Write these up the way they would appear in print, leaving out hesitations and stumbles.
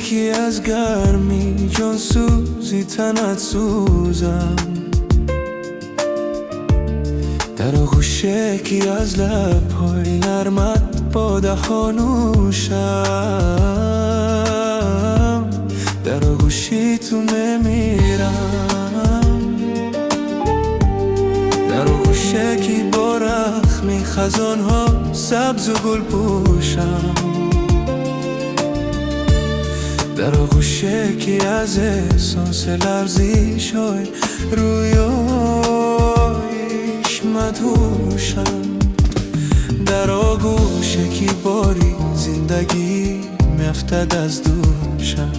یکی از گرمی جان سوزی تنت سوزم، در آغوش یکی از لب‌های نرمت با دهانوشم، در آغوشی تو ممیرم، در آغوش یکی با رخمی خزانها سبز و گل پوشم، در آغوش یکی از احساس لرزش‌های رویایش مدهوشم، در آغوش یکی باری زندگی میافتد از دوشم،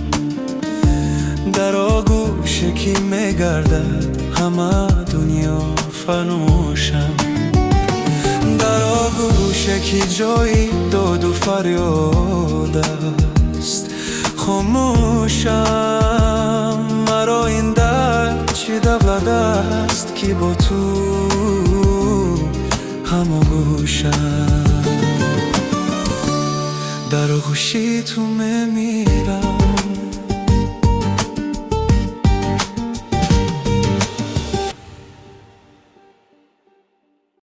در آغوش یکی میگردد همه دنیا فراموشم، در آغوش یکی جایی داد و فریاد است خاموشم، مرا این درد چه دولت است که با تو هماغوشم، در آغوشی تو میمیرم.